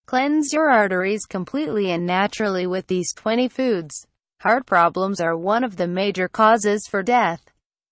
Cleanse your arteries completely and naturally with these 20 foods. Heart problems are one of the major causes for death.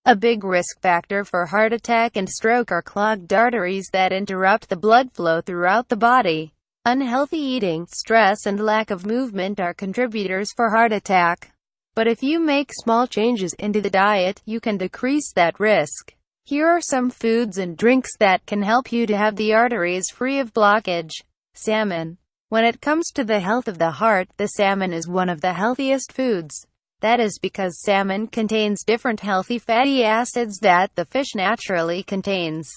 A big risk factor for heart attack and stroke are clogged arteries that interrupt the blood flow throughout the body. Unhealthy eating, stress and lack of movement are contributors for heart attack. But if you make small changes into the diet, you can decrease that risk. Here are some foods and drinks that can help you to have the arteries free of blockage. Salmon. When it comes to the health of the heart, the salmon is one of the healthiest foods. That is because salmon contains different healthy fatty acids that the fish naturally contains.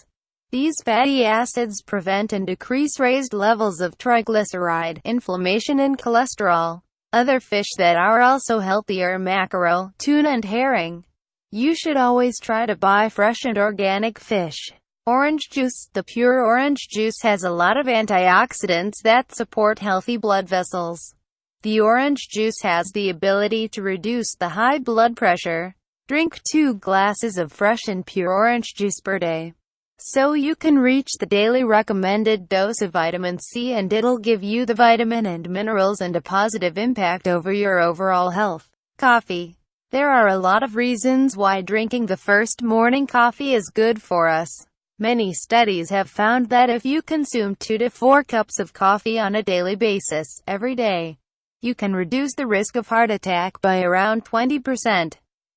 These fatty acids prevent and decrease raised levels of triglyceride, inflammation and cholesterol. Other fish that are also healthy are mackerel, tuna and herring. You should always try to buy fresh and organic fish. Orange juice. The pure orange juice has a lot of antioxidants that support healthy blood vessels. The orange juice has the ability to reduce the high blood pressure. Drink 2 glasses of fresh and pure orange juice per day, so you can reach the daily recommended dose of vitamin C, and it'll give you the vitamin and minerals and a positive impact over your overall health. Coffee. There are a lot of reasons why drinking the first morning coffee is good for us. Many studies have found that if you consume 2 to 4 cups of coffee on a daily basis, every day, you can reduce the risk of heart attack by around 20%.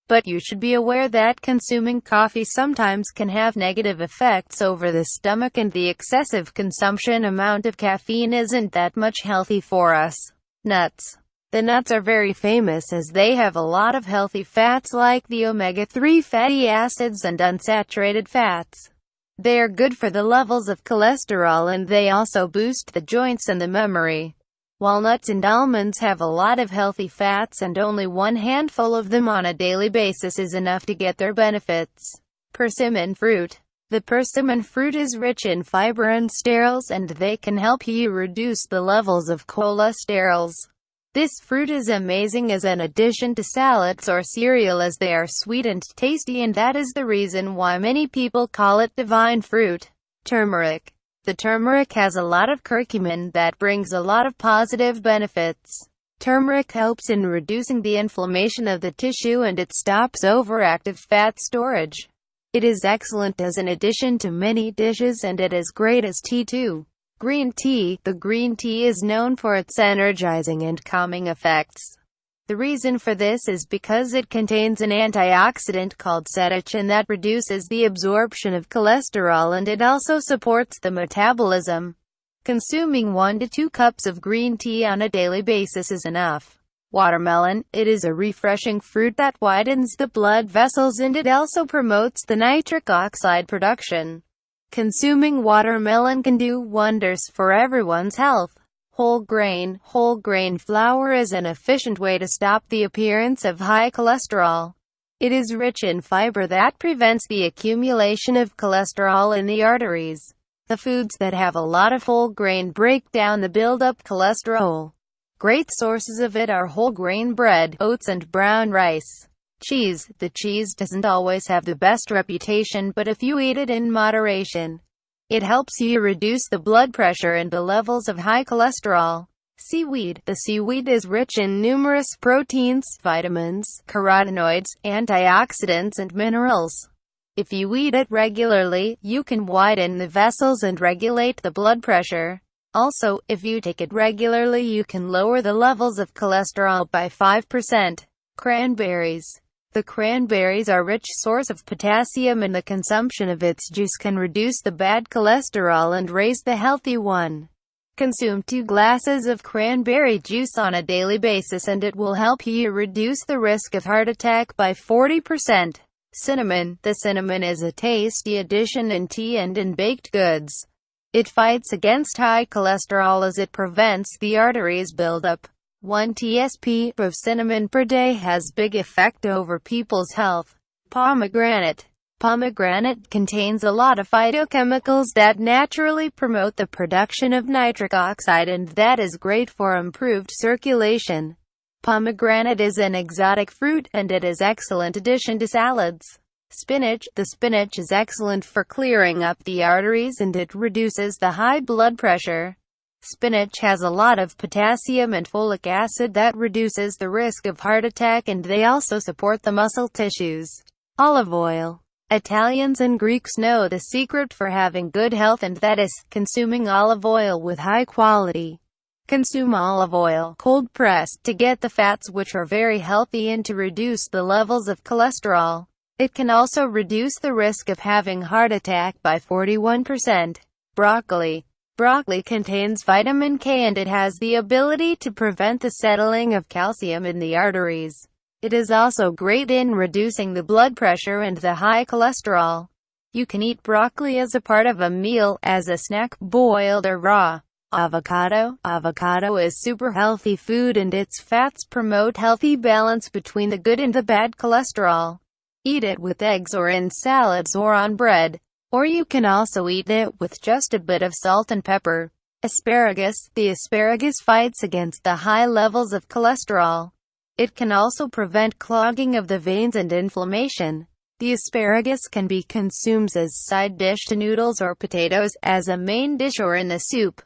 But you should be aware that consuming coffee sometimes can have negative effects over the stomach, and the excessive consumption amount of caffeine isn't that much healthy for us. Nuts. The nuts are very famous as they have a lot of healthy fats like the omega-3 fatty acids and unsaturated fats. They are good for the levels of cholesterol, and they also boost the joints and the memory. Walnuts and almonds have a lot of healthy fats, and only 1 handful of them on a daily basis is enough to get their benefits. Persimmon fruit. The persimmon fruit is rich in fiber and sterols, and they can help you reduce the levels of cholesterols. This fruit is amazing as an addition to salads or cereal, as they are sweet and tasty, and that is the reason why many people call it divine fruit. Turmeric. The turmeric has a lot of curcumin that brings a lot of positive benefits. Turmeric helps in reducing the inflammation of the tissue, and it stops overactive fat storage. It is excellent as an addition to many dishes, and it is great as tea too. Green tea. The green tea is known for its energizing and calming effects. The reason for this is because it contains an antioxidant called catechin that reduces the absorption of cholesterol, and it also supports the metabolism. Consuming 1 to 2 cups of green tea on a daily basis is enough. Watermelon. It is a refreshing fruit that widens the blood vessels, and it also promotes the nitric oxide production. Consuming watermelon can do wonders for everyone's health. Whole grain flour is an efficient way to stop the appearance of high cholesterol. It is rich in fiber that prevents the accumulation of cholesterol in the arteries. The foods that have a lot of whole grain break down the build-up cholesterol. Great sources of it are whole grain bread, oats and brown rice. Cheese. The cheese doesn't always have the best reputation, but if you eat it in moderation, it helps you reduce the blood pressure and the levels of high cholesterol. Seaweed. The seaweed is rich in numerous proteins, vitamins, carotenoids, antioxidants and minerals. If you eat it regularly, you can widen the vessels and regulate the blood pressure. Also, if you take it regularly, you can lower the levels of cholesterol by 5%. Cranberries. The cranberries are a rich source of potassium, and the consumption of its juice can reduce the bad cholesterol and raise the healthy one. Consume 2 glasses of cranberry juice on a daily basis, and it will help you reduce the risk of heart attack by 40%. Cinnamon. The cinnamon is a tasty addition in tea and in baked goods. It fights against high cholesterol as it prevents the arteries buildup. 1 tsp of cinnamon per day has big effect over people's health. Pomegranate. Pomegranate contains a lot of phytochemicals that naturally promote the production of nitric oxide, and that is great for improved circulation. Pomegranate is an exotic fruit, and it is excellent addition to salads. Spinach. The spinach is excellent for clearing up the arteries, and it reduces the high blood pressure. Spinach has a lot of potassium and folic acid that reduces the risk of heart attack, and they also support the muscle tissues. Olive oil. Italians and Greeks know the secret for having good health, and that is consuming olive oil with high quality. Consume olive oil, cold pressed, to get the fats, which are very healthy, and to reduce the levels of cholesterol. It can also reduce the risk of having heart attack by 41%. Broccoli. Broccoli contains vitamin K, and it has the ability to prevent the settling of calcium in the arteries. It is also great in reducing the blood pressure and the high cholesterol. You can eat broccoli as a part of a meal, as a snack, boiled or raw. Avocado. Avocado is super healthy food, and its fats promote healthy balance between the good and the bad cholesterol. Eat it with eggs or in salads or on bread. Or you can also eat it with just a bit of salt and pepper. Asparagus. The asparagus fights against the high levels of cholesterol. It can also prevent clogging of the veins and inflammation. The asparagus can be consumed as side dish to noodles or potatoes, as a main dish, or in the soup.